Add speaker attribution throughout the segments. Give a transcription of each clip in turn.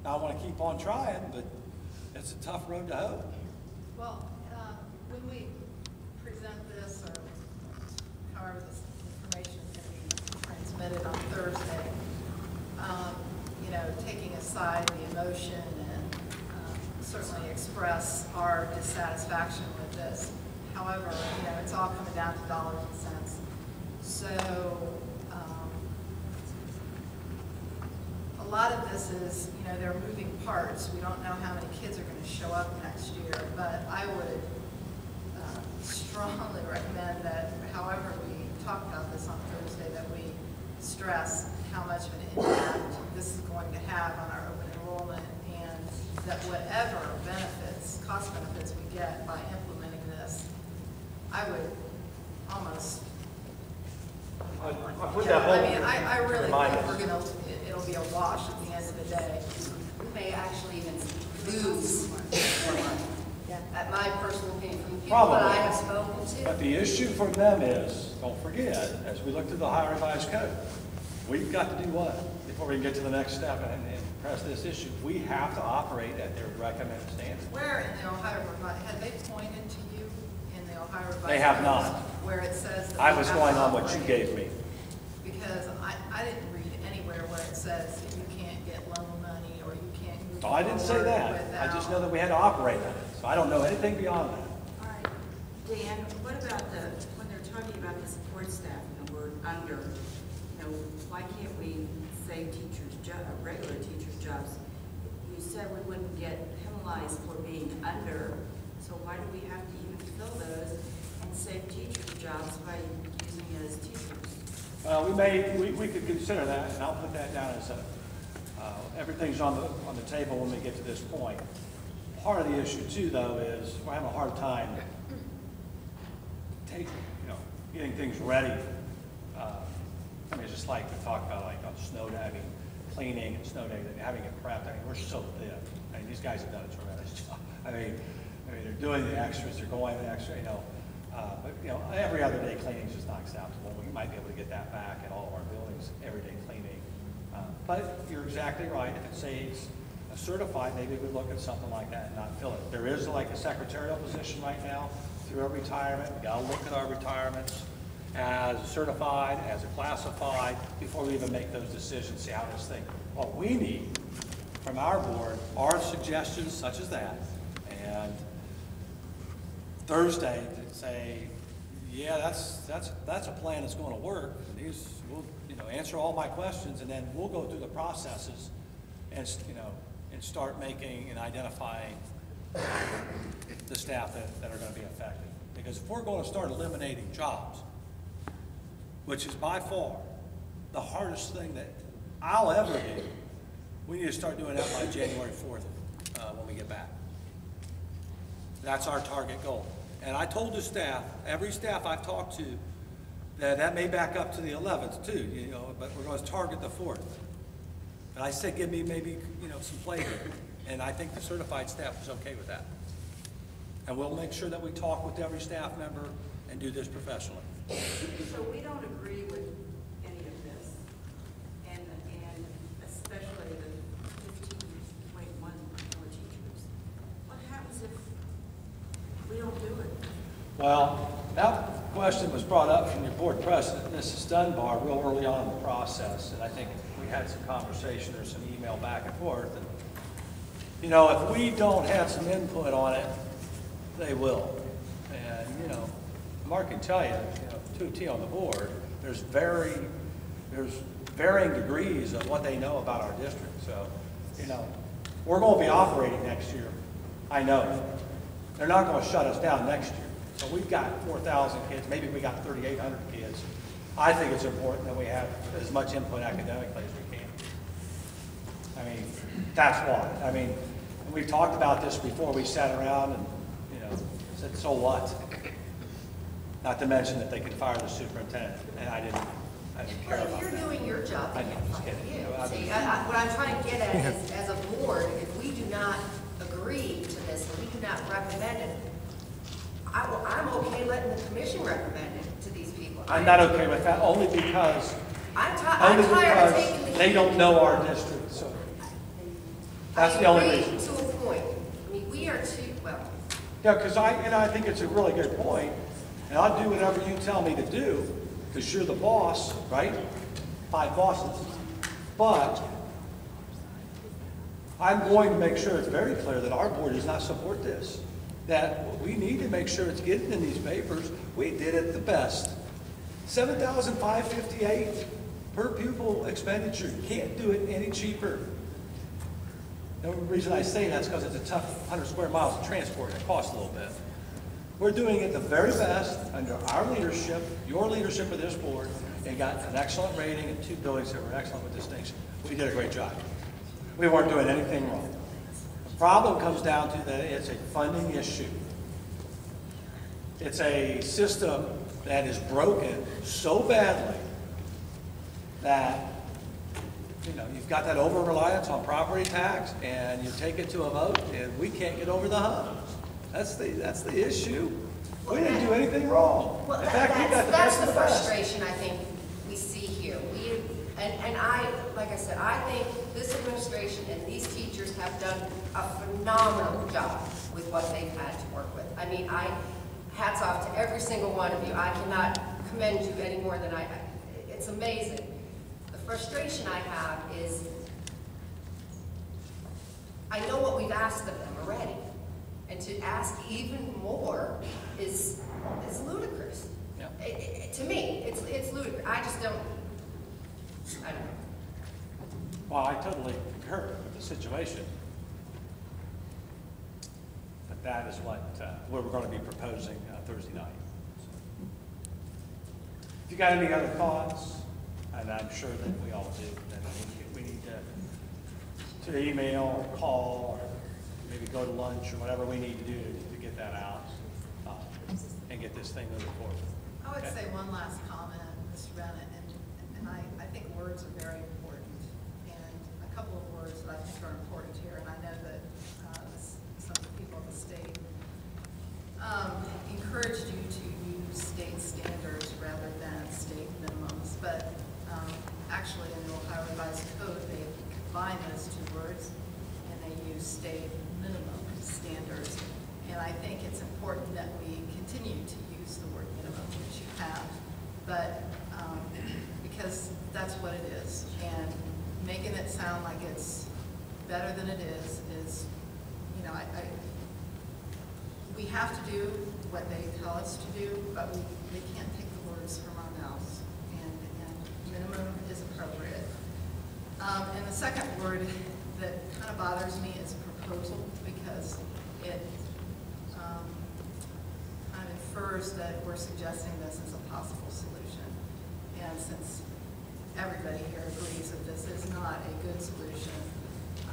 Speaker 1: I want to keep on trying, but it's a tough road to hoe.
Speaker 2: Well, when we present this, or however this information can be transmitted on Thursday, you know, taking aside the emotion and certainly express our dissatisfaction with this. However, you know, it's all coming down to dollars and cents. So a lot of this is, you know, there are moving parts. We don't know how many kids are going to show up next year, but I would strongly recommend that however we talk about this on Thursday, that we stress how much of an impact this is going to have on our open enrollment, and that whatever benefits, cost benefits we get by implementing this, I would almost, I mean, I really think we're going to, it'll be a wash at the end of the day.
Speaker 3: We may actually even lose more money. Yeah. At my personal opinion, from people
Speaker 1: Probably.
Speaker 3: that I have spoken to.
Speaker 1: But the issue for them is, don't forget, as we look through the Ohio Revised Code, we've got to do what? Before we can get to the next step and press this issue, we have to operate at their recommended standards.
Speaker 2: Where in the Ohio Revised, have they pointed to you in the Ohio Revised?
Speaker 1: They have not.
Speaker 2: Where it says that
Speaker 1: I
Speaker 2: we
Speaker 1: was
Speaker 2: have
Speaker 1: going
Speaker 2: to
Speaker 1: on what you
Speaker 2: operate?
Speaker 1: gave me.
Speaker 2: Because I didn't read anywhere where it says that you can't get loan money or you can't move
Speaker 1: So I didn't say
Speaker 2: forward
Speaker 1: that. I
Speaker 2: without-
Speaker 1: just know that we had to operate on it. So I don't know anything beyond that.
Speaker 4: All right, Dan, what about when they're talking about the support staff and the word under, you know, why can't we say regular teachers' jobs? You said we wouldn't get penalized for being under, so why do we have to even fill those and save teachers' jobs by using it as teachers?
Speaker 1: Well, we could consider that, and I'll put that down as a, everything's on the table when we get to this point. Part of the issue too, though, is we're having a hard time getting things ready. I mean, it's just like we talked about, like on snow diving, cleaning and snow diving, having it prepped. I mean, we're so thin. I mean, these guys have done a tremendous job. I mean, they're doing the extras, they're going the extra, but every other day cleaning is just not acceptable. We might be able to get that back in all of our buildings, everyday cleaning. But you're exactly right. If it says certified, maybe we look at something like that and not fill it. There is like a secretarial position right now through a retirement. We got to look at our retirements as certified, as a classified, before we even make those decisions, see how this thing. What we need from our board are suggestions such as that, and Thursday to say, yeah, that's a plan that's going to work. These will answer all my questions, and then we'll go through the processes and start making and identifying the staff that are going to be affected. Because if we're going to start eliminating jobs, which is by far the hardest thing that I'll ever do, we need to start doing that by January 4th when we get back. That's our target goal. And I told the staff, every staff I've talked to, that may back up to the 11th too, but we're going to target the 4th. And I said, give me maybe, some play here. And I think the certified staff is okay with that. And we'll make sure that we talk with every staff member and do this professionally.
Speaker 4: So we don't agree with any of this, and especially the 15.1 more teachers. What happens if we don't do it?
Speaker 1: Well, that question was brought up from your board president, Mrs. Dunbar, real early on in the process, and I think we had some conversation or some email back and forth. And, if we don't have some input on it, they will. And, Mark can tell you, to a T on the board, there's varying degrees of what they know about our district. So, we're going to be operating next year. I know. They're not going to shut us down next year. So we've got 4,000 kids, maybe we got 3,800 kids. I think it's important that we have as much input academically as we can. I mean, that's why. I mean, we've talked about this before. We sat around and, said, so what? Not to mention that they could fire the superintendent, and I didn't care about that.
Speaker 3: Well, if you're doing your job,
Speaker 1: I know, just kidding.
Speaker 3: you. See, what I'm trying to get at is, as a board, if we do not agree to this, and we do not recommend it, I'm okay letting the commission recommend it to these people.
Speaker 1: I'm not okay with that, only because
Speaker 3: I'm tired of taking the
Speaker 1: they don't know our district. So That's the only
Speaker 3: I
Speaker 1: reason.
Speaker 3: agree to a point. I mean, we are too, well,
Speaker 1: Yeah, because I think it's a really good point, and I'll do whatever you tell me to do, because you're the boss, right? 5 bosses. But I'm going to make sure it's very clear that our board does not support this. That we need to make sure it's getting in these papers. We did it the best. $7,558 per pupil expenditure. You can't do it any cheaper. The only reason I say that's because it's a tough 100 square miles of transport. It costs a little bit. We're doing it the very best under our leadership, your leadership of this board, and got an excellent rating and 2 buildings that were excellent with distinction. We did a great job. We weren't doing anything wrong. The problem comes down to that it's a funding issue. It's a system that is broken so badly that, you know, you've got that over-reliance on property tax, and you take it to a vote, and we can't get over the hump. That's the issue. We didn't do anything wrong.
Speaker 3: well,
Speaker 1: In fact, we got the
Speaker 3: that's
Speaker 1: best of
Speaker 3: the
Speaker 1: the best.
Speaker 3: frustration I think we see here. And I, like I said, I think this administration and these teachers have done a phenomenal job with what they've had to work with. I mean, hats off to every single one of you. I cannot commend you any more than it's amazing. The frustration I have is, I know what we've asked of them already, and to ask even more is ludicrous.
Speaker 1: Yeah.
Speaker 3: To me, it's ludicrous. I just don't, I don't know.
Speaker 1: Well, I totally concur with the situation. But that is what we're going to be proposing Thursday night. If you got any other thoughts, and I'm sure that we all do, then we need to email or call or maybe go to lunch or whatever we need to do to get that out and get this thing moving forward.
Speaker 2: I would
Speaker 1: Okay.
Speaker 2: say one last comment, Mr. Bennett, and I think words are very important. And a couple of words that I think are important here, and I know that some of the people in the state encouraged you to use state standards rather than state minimums. But actually, in the Ohio Revised Code, they combine those 2 words, and they use state minimum standards. And I think it's important that we continue to use the word minimum, which you have, but because that's what it is. And making it sound like it's better than it is, you know, we have to do what they tell us to do, but they can't take the words from our mouths, and minimum is appropriate. And the second word that kind of bothers me is proposal, because it kind of infers that we're suggesting this as a possible solution. And since everybody here agrees that this is not a good solution,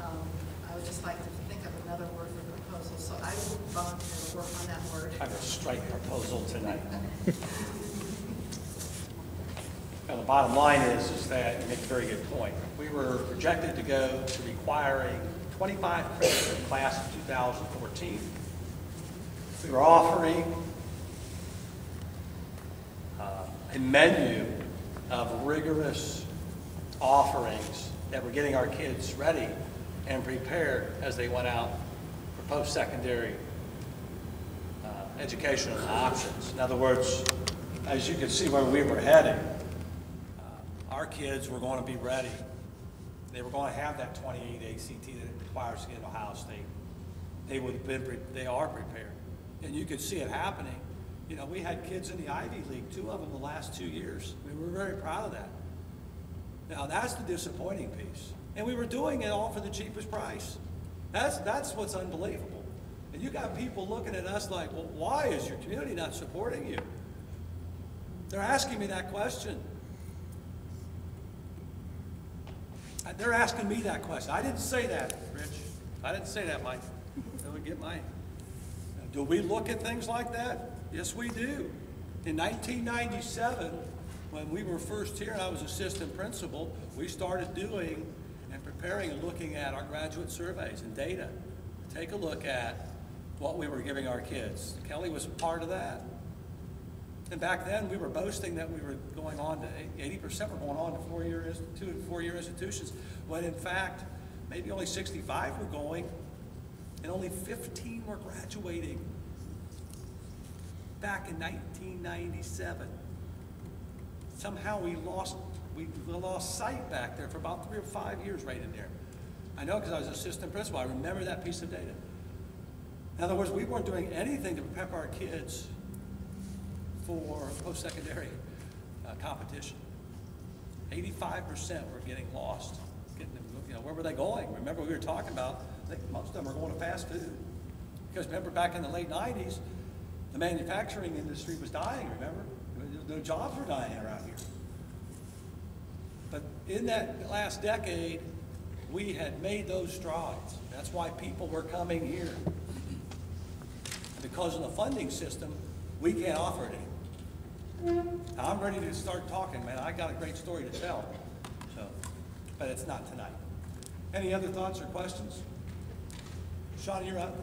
Speaker 2: I would just like to think of another word for proposal. So I will volunteer to work on that word.
Speaker 1: I will strike proposal tonight. Now, the bottom line is that you make a very good point. We were projected to go to requiring 25 credits in class of 2014. We were offering a menu of rigorous offerings that were getting our kids ready and prepared as they went out for post-secondary educational options. In other words, as you can see where we were heading, our kids were going to be ready. They were going to have that 28 ACT that it requires to get into Ohio State. They are prepared. And you could see it happening. You know, we had kids in the Ivy League, 2 of them the last 2 years. We were very proud of that. Now, that's the disappointing piece. And we were doing it all for the cheapest price. That's what's unbelievable. And you got people looking at us like, well, why is your community not supporting you? They're asking me that question. They're asking me that question. I didn't say that, Rich. I didn't say that, Mike. Do we look at things like that? Yes, we do. In 1997, when we were first here and I was assistant principal, we started doing and preparing and looking at our graduate surveys and data. Take a look at what we were giving our kids. Kelly was part of that. And back then, we were boasting that we were going on to 80% were going on to 4-year institutions, when in fact, maybe only 65 were going, and only 15 were graduating back in 1997. Somehow we lost sight back there for about 3 or 5 years right in there. I know because I was assistant principal. I remember that piece of data. In other words, we weren't doing anything to prep our kids for post-secondary competition. 85% were getting lost. Where were they going? Remember, we were talking about, I think most of them were going to fast food. Because remember, back in the late 90s, the manufacturing industry was dying, remember? The jobs were dying around here. But in that last decade, we had made those strides. That's why people were coming here. Because of the funding system, we can't offer it anymore. Now, I'm ready to start talking, man. I got a great story to tell. But it's not tonight. Any other thoughts or questions? Sean, you're up.